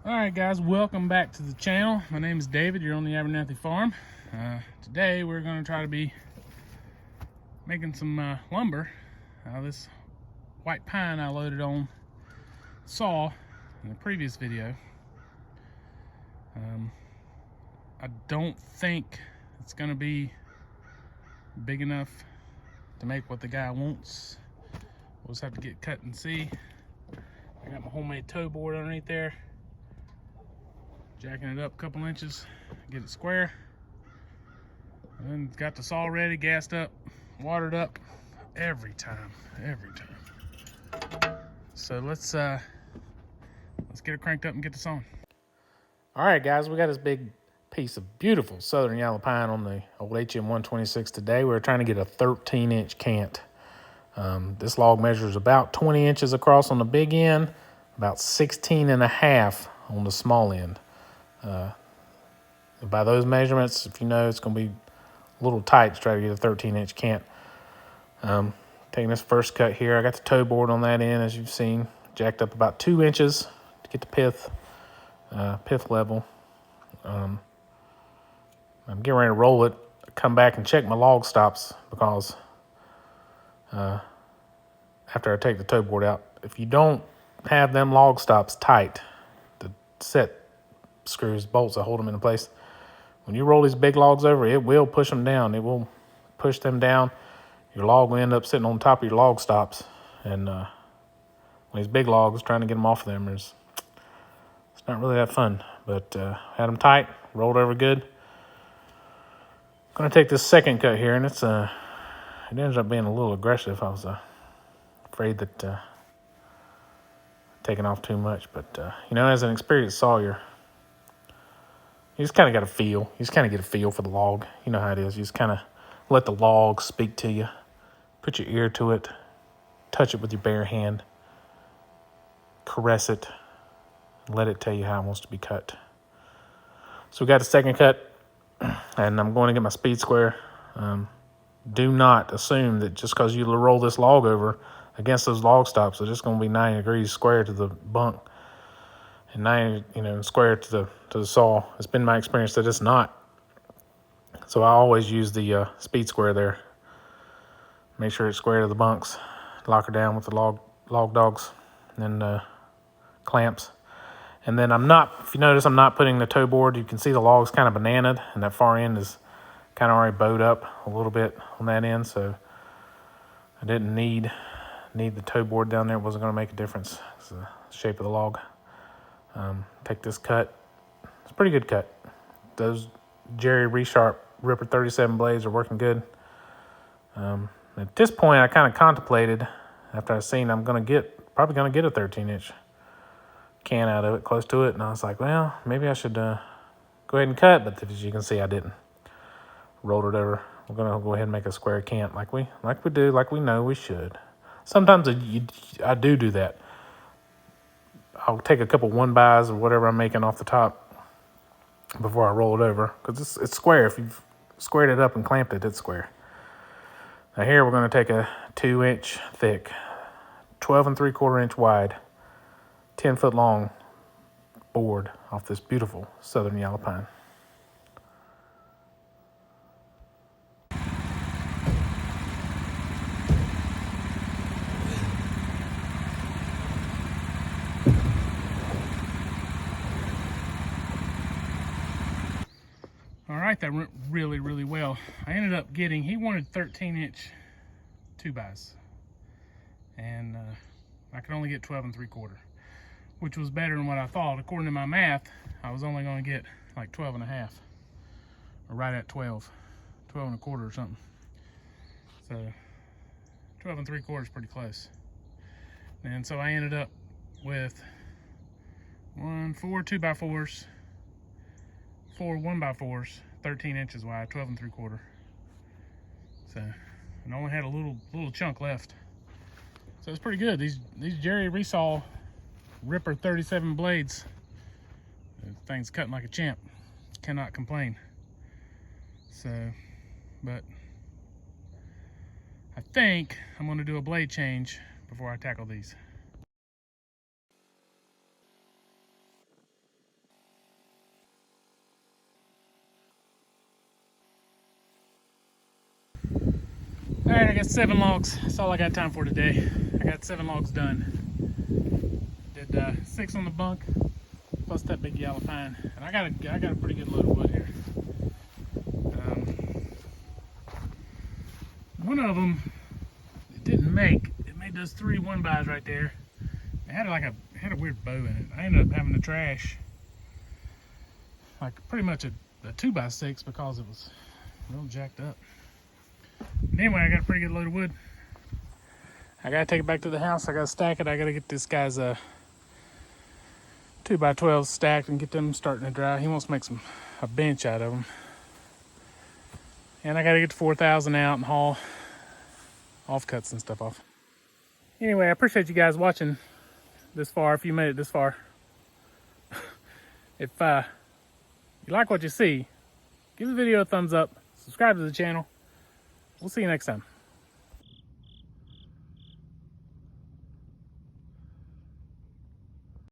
Alright guys, welcome back to the channel. My name is David, you're on the Abernathy farm. Today we're going to try to be making some lumber out of this white pine I loaded on saw in the previous video. I don't think it's going to be big enough to make what the guy wants. We'll just have to get cut and see. I got my homemade toe board underneath there. Jacking it up a couple inches, get it square. And then got the saw ready, gassed up, watered up every time. So let's get it cranked up and get this on. All right, guys, we got this big piece of beautiful southern yellow pine on the old HM126 today. We're trying to get a 13-inch cant. This log measures about 20 inches across on the big end, about 16 and a half on the small end. By those measurements, if you know, it's going to be a little tight to try to get a 13-inch cant. Taking this first cut here, I got the toe board on that end, as you've seen, jacked up about 2 inches to get the pith level. I'm getting ready to roll it, come back and check my log stops, because after I take the toe board out, if you don't have them log stops tight, the set screws, bolts that hold them in place, when you roll these big logs over, it will push them down. It will push them down. Your log will end up sitting on top of your log stops. And when these big logs, trying to get them off of them, it's not really that fun. But had them tight, rolled over good. I'm going to take this second cut here, and it ends up being a little aggressive. I was afraid that taking off too much. But, as an experienced sawyer, you just kind of got a feel. You just kind of get a feel for the log. You know how it is. You just kind of let the log speak to you. Put your ear to it. Touch it with your bare hand. Caress it. Let it tell you how it wants to be cut. So we got the second cut, and I'm going to get my speed square. Do not assume that just because you roll this log over against those log stops, it's just going to be 90 degrees square to the bunk. And 90, square to the saw. It's been my experience that it's not. So I always use the speed square there. Make sure it's square to the bunks. Lock her down with the log dogs and clamps. And then if you notice, I'm not putting the toe board. You can see the log's kind of bananaed, and that far end is kind of already bowed up a little bit on that end. So I didn't need the toe board down there. It wasn't going to make a difference. It's the shape of the log. Take this cut. It's a pretty good cut. Those Jerry Resharp Ripper 37 blades are working good. At this point, I kind of contemplated, after I seen I'm probably gonna get a 13-inch can out of it, close to it, and I was like, well, maybe I should go ahead and cut. But as you can see, I didn't. Rolled it over. We're gonna go ahead and make a square cant like we know we should. Sometimes I do that. I'll take a couple 1-bys or whatever I'm making off the top before I roll it over, because it's square. If you've squared it up and clamped it, it's square. Now here we're going to take a 2-inch thick, 12 3/4 inch wide, 10-foot long board off this beautiful southern yellow pine. All right, that went really, really well. I ended up he wanted 13-inch 2-bys. And I could only get 12 3/4, which was better than what I thought. According to my math, I was only going to get like 12 and a half, or right at 12 and a quarter or something. So 12 3/4 is pretty close. And so I ended up with 4 2x4s, 4 1x4s, 13 inches wide, 12 3/4. So, and only had a little chunk left. So it's pretty good. These Jerry Resaw Ripper 37 blades, the thing's cutting like a champ. Cannot complain. So, but I think I'm going to do a blade change before I tackle these. Alright, I got 7 logs. That's all I got time for today. I got 7 logs done. Did 6 on the bunk, plus that big yellow pine. And I got a pretty good load of wood here. One of them, it didn't make. It made those 3 1-bys right there. It had a weird bow in it. I ended up having to trash like pretty much a 2x6 because it was real jacked up. But anyway, I got a pretty good load of wood. I gotta take it back to the house. I gotta stack it. I gotta get this guy's 2x12 stacked and get them starting to dry. He wants to make a bench out of them. And I gotta get the 4,000 out and haul offcuts and stuff off. Anyway, I appreciate you guys watching this far, if you made it this far. If you like what you see, give the video a thumbs up, subscribe to the channel. We'll see you next time.